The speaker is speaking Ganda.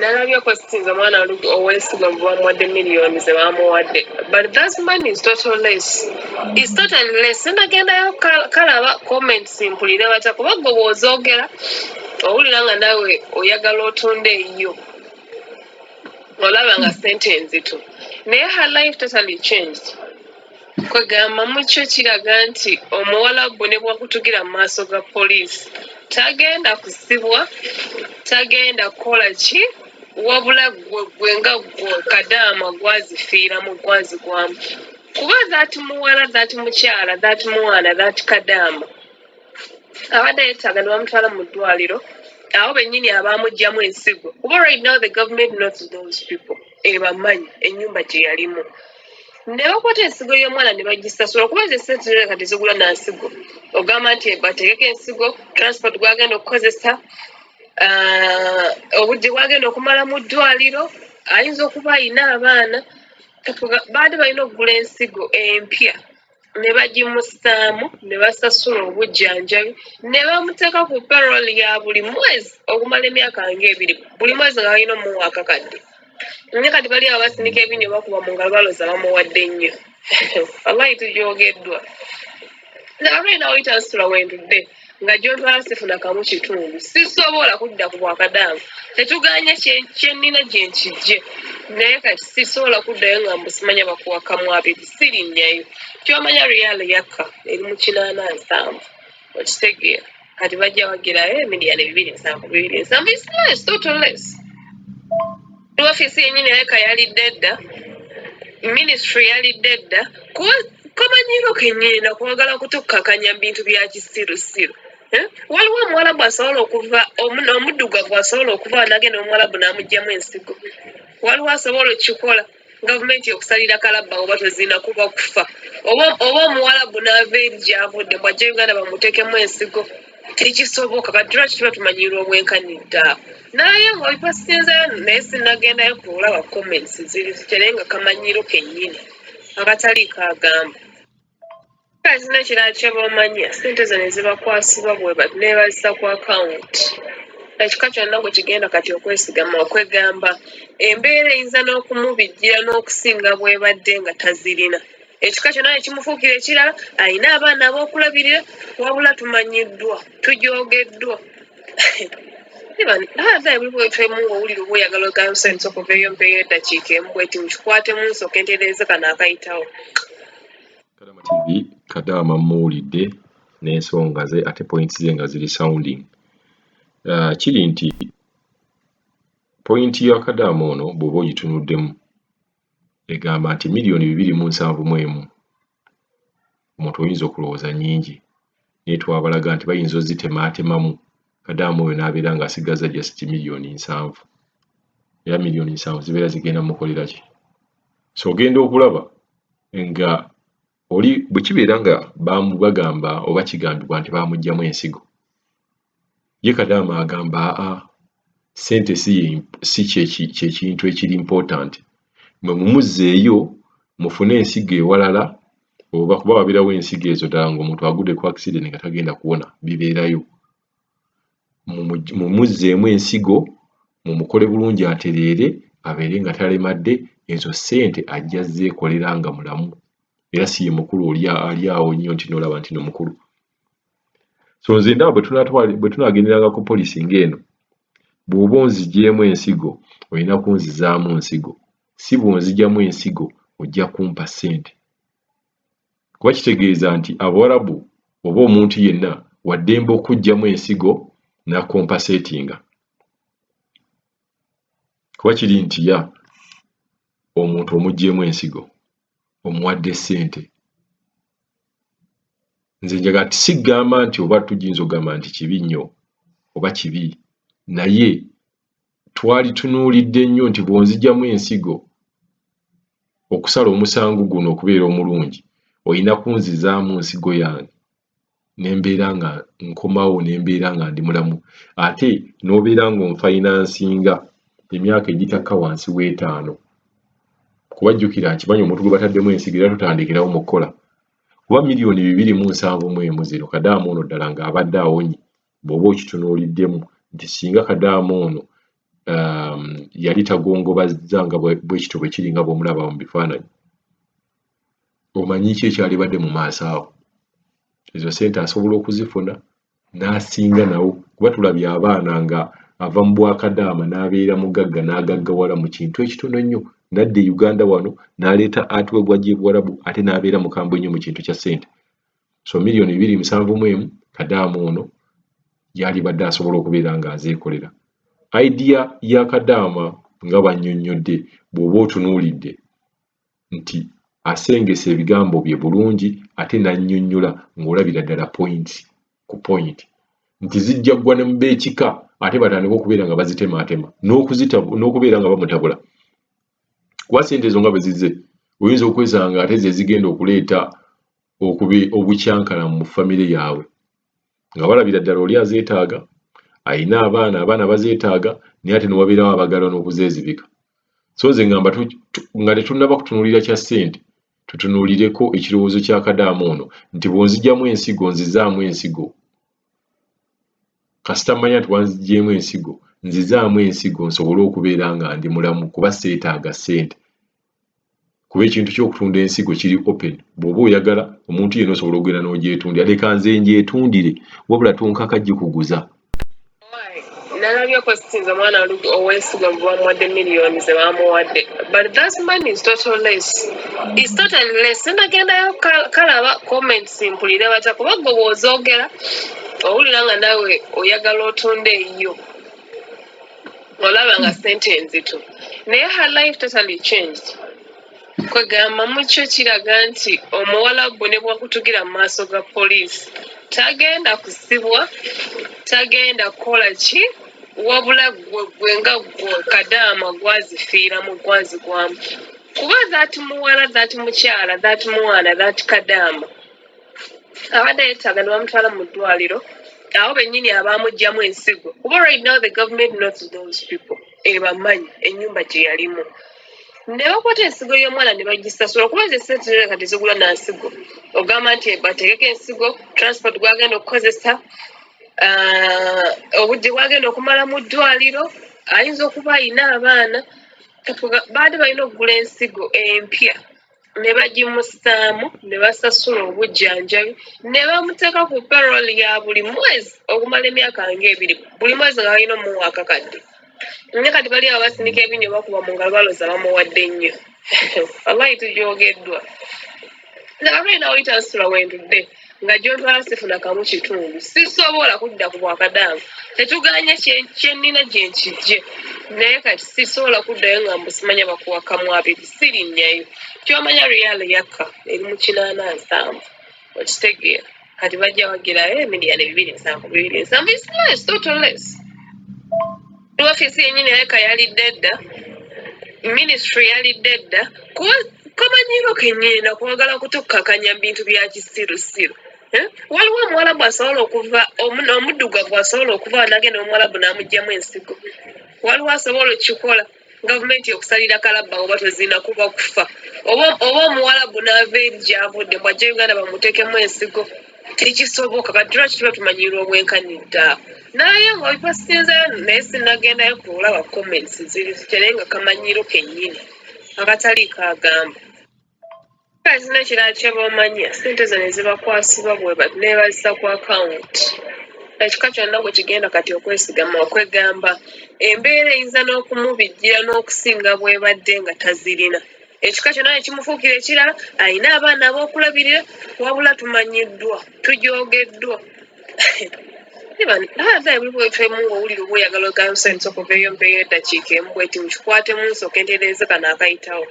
Nalabye questions omwana ow'ensigo bamuwadde millions bamuwadde, but that money is total less. It's totally less. Nagendayo kalaba comments mpulire bata kuba gwe bw'ozoogera owulira nga naawe oyagala otunde eyo olaba nga ssente enzito naye her life totally changed. Kwegamba mukyo kiraga nti omuwalabu ne bwakutugira mu maaso ga poliisi tagenda kusibwa, tagenda kukola ki, wabula gwe nga Kadaama gwazifiiramu gwazigwamu. Kuba that muwala, that mukyala, that mwana, that Kadaama abadde yeetaaga ne bamutwala mu ddwaliro awo bennyini abaamuggyamu ensigo. Kuba right now the government knows those people, ebamanyi ennyumba gye yalimu. Ne bakwata ensigo y'omwana ne bagisasula okuba ze ssente zireka tezigula na nsigo. Ogamba nti bategeka ensigo, transport gwagenda okukozesa, obudde bwagenda okumala mu ddwaliro, ayinza okuba ayina abaana. Baadde balina okugula ensigo empya ne bagimusaamu ne basasula obujjanjabi ne bamuteeka ku parole ya buli mwezi okumala emyaka ng'ebiri. Buli mwezi nga balina omuwa akakadde. Naye kati bali abasinika ebinyo bakuba mu ngalo balooza bamuwadde nnyo. Wallahi tugyogeddwa. Nalwena oyita nsula wendudde nga gy'ontwala sifuna kamu kitundu. Sisobola kudda ku Bwakadaama. Tetuganya kyennina gye nkijje. Naye kati sisobola kuddayo nga mbusimanya bakuwa kamu abiri. Sirinnyayo. Ky'omanya Real yakka eri mu 87. Okitegeera. Kati bajja bagirayo emiliyoni 2.7. It's less, total less. Office yennyini yaka yalidde dda, ministry yalidde dda, kamanyiro kennyini nakwagala kutukkakanya bintu bya kisirusiru. Waliwo omuwalabu asobola okuva, omuddugavu asobola okuva n'agenda omuwalabu n'amuggyamu ensigo. Waliwo asobola okikola, gavumenti okusalira kalabba oba tozina kuba kufa. Oba omuwalabu n'ava eri gy'avudde bw'ajja Uganda bamuteekemu ensigo. Tekisoboka kati lwaki tuba tumanyirwa obwenkanidde awo. Naye ng'obipasinzayo naye sinnagendayo kulaba comments ziri zitere nga kamanyiro kennyini akatali kagamba. Kazina kirala kye bamanya ssente zo ne zibakwasibwa bwe neebazisa ku akawunti. Ekika kyonna gwe kigenda kati okwesigama okwegamba embeera eyinza n'okumubijjira n'okusinga bw'ebadde nga tazirina. Ekika kyonna ne kimufuukira ekirala, ayina abaana ab'okulabirira, wabula tumanyiddwa, tujoogeddwa. Naye buli bwetwemu ng'owulira oba oyagala ogayo ssente okuveeyo mpeeyo eddakiika emu bweti mukikwatemu nsooka entereeze kano akayitawo. Kadaama TV, Kadaama muwulidde n'ensonga ze ate points ze nga ziri sounding. Kiri nti point ya Kadaama ono bw'oba ogitunuddemu egamba nti $2.7 omuntu oyinza okulowooza nnyingi naye twabalaga nti bayinza ozitemaatemamu Kadaama oyo n'abeera ng'asigaza just $7,000,000 era $7,000,000 zibeera zigenda mukolera ki. So ogenda okulaba nga oli bwe kibeera nga bagamba oba kigambibwa nti baamuggyamu ensigo, ye Kadaama agamba ssente si kyekintu ekiri important, mwe mumuzzeeyo mufune ensigo ewalala oba kuba wabeerawo ensigo ezo ddala ng'omuntu agudde ku accident nga tagenda kuwona bibeerayo. Mumuzzeemu ensigo mumukole bulungi atereere abeere nga talemadde, ezo ssente ajja zeekolera nga mulamu era si ye mukulu ali awo nnyo nti n'olaba nti no mukulu. So nze ndaba bwe tunaagenderanga ku poliisi ng'eno, bw'oba onzigyemu ensigo olina kunzizaamu nsigo, si bw'onzigyamu ensigo ojja kumpa ssente. Kuba kitegeeza nti Abawarabu oba omuntu yenna waddembe okuggyamu ensigo n'akompaseetinga. Kuba kiri nti omuntu omuggyemu ensigo omuwadde ssente. Nze njagala sigamba nti oba tugiyinza okugamba nti kibi nnyo oba kibi, naye twali tunuulidde nnyo nti bw'onzigyamu ensigo okusala omusango guno okubeera omulungi olina kunzizaamu nsigo yange nembeera nga nkomawo nembeera nga ndi mulamu, ate n'obeera ng'onfainansinga emyaka egitakka wansi w'5. Kuba jjukira nkimanyi omuntu gwe bataddemu ensigo era tutandikirawo mu kukola. Kuba $2.7 Kadaama ono ddala ng'abadde awonye bw'oba okitunuuliddemu nti singa Kadaama ono yali tagongobazanga bwekito bwe kiri nga bw'omulaba mu bifaananyi. Omanyi ki ekyalibadde mu maaso awo? Ezo ssente asobola okuzifuna n'asinga nawo, kuba tulabye abaana nga ava mu Bwakadaama n'abeera mugagga n'agaggawala mu kintu ekitono nnyo, n'adda e Uganda wano n'aleeta artwork wajja e Buwarabu ate n'abeera mukambwe nnyo mu kintu kya ssente. So milioni 271 Kadaama ono yalibadde asobola okubeera nga azeekolera. Idea ya Kadaama nga bannyonnyodde bw'oba otunuulidde nti asengesa ebigambo bye bulungi ate n'annyonnyola ng'olabira ddala point ku point nti zijja ggwa ne mu beekika ate batandika okubeera nga bazitemaatema n'okubeera nga bamutabula. Kuba ssente ezo nga bwe zizze oyinza okwesanga ate ze zigenda okuleeta obukyankala mu famire yaabwe, nga balabira ddala oli azeetaaga, ayina abaana bazeetaaga, naye ate newabeerawo abagala n'okuzeezibika. So nze ngamba nga tetunnaba kutunuulira kya ssente, tutunuulireko ekirowoozo kya Kadaama ono nti bw'onzigyamu ensigo nzizaamu ensigo. Kasita manya nti wanziggyemu ensigo nzizaamu ensigo nsobole okubeera nga ndi mulamu kuba seetaaga ssente. Kuba ekintu ky'okutunda ensigo kiri open. Bw'oba oyagala omuntu yenna osobola okugenda n'ogyetundira. Leka nze ngyetundire wabula tonkaka gikuguza. Nalabyeko sinza mwana ow'ensigo bamuwadde miliyoni ze bamuwadde. But that money is totally less. Nagendayo kalaba comments mpulire batya kuba gwe bw'ozoogera owulira nga nawe oyagala otunde eyo. Olaba nga ssente enzito. Naye her life totally changed. Kwegamba mukyo kiraga nti omuwalabu ne bwakutugira mu maaso ga poliisi tagenda kusibwa, tagenda kukola ki, wabula gwe nga gwe Kadaama gwazifiiramu gwazigwamu. Kuba that muwala, that mukyala, that mwana, that Kadaama abadde yeetaaga ne bamutwala mu ddwaliro, awo bennyini abaamuggyamu ensigo. Kuba right now the government knows those people. Ebamanyi ennyumba gye yalimu. Ne bakwata ensigo y'omwana ne bagisasula kuba ze ssente kati zigula na nsigo. Ogamba nti bategeka ensigo, transport gwagenda okukozesa, obudde bwagenda okumala mu ddwaliro, ayinza okuba ayina abaana. Baadde balina okugula ensigo empya ne bagimusaamu ne basasula obujjanjabi ne bamuteeka ku payroll ya buli mwezi okumala emyaka ng'ebiri. Buli mwezi nga balina omuwa akakadde. Naye kati bali abasinika ebinyo bakuba mu ngalo balooza bamuwadde nnyo. Wallahi tugyogeddwa. Nabalina oyita nsula wendudde nga gy'ontwala sifuna kamu kitundu. Sisobola kudda ku Bwakadaama. Tetuganya kyennina gye nkijje. Naye kati sisobola kuddayo nga mbusimanya bakuwa kamu abiri. Sirinnyayo. Ky'omanya Real yakka eri mu 87. Okitegeera. Kati bajja bagirayo miliyoni 2.7. It's less, totally less. Ofisi yennyini yaka yalidde dda, ministry yalidde dda, kuba kamanyiro kennyini nakwagala kutukkakanya bintu bya kisirusiru. Waliwo omuwalabu asobola okuva, omuddugavu asobola okuva n'agenda omuwalabu n'amuggyamu ensigo. Waliwo asobola okikola, gavumenti okusalira kalabba oba tozina kuba kufa. Oba omuwalabu n'ava eri gy'avudde bw'ajja Uganda bamuteekemu ensigo. Tekisoboka kati lwaki tuba tumanyirwa obwenkanidde awo. Naye nga bipasinzayo naye sinnagendayo kulaba comments ziri zitya nga kamanyiro kennyini akatali kagamba. Kazina kirala kye bamanya ssente zo ne zibakwasibwa bwe neebazisa ku akawunti. Ekika kyonna bwe kigenda kati okwesigama okwegamba embeera eyinza n'okumubijjira n'okusinga bw'ebadde nga tazirina. Ekika kyonna ne kimufuukira ekirala ayina abaana ab'okulabirira wabula tumanyiddwa tujoogeddwa. Naye buli bwetwemu ng'owulira obweyagala ogamusanyusa okuveeyo mpeeyo eddakiika emu bweti mukikwatemu nsooka entereeze kano akayitawo.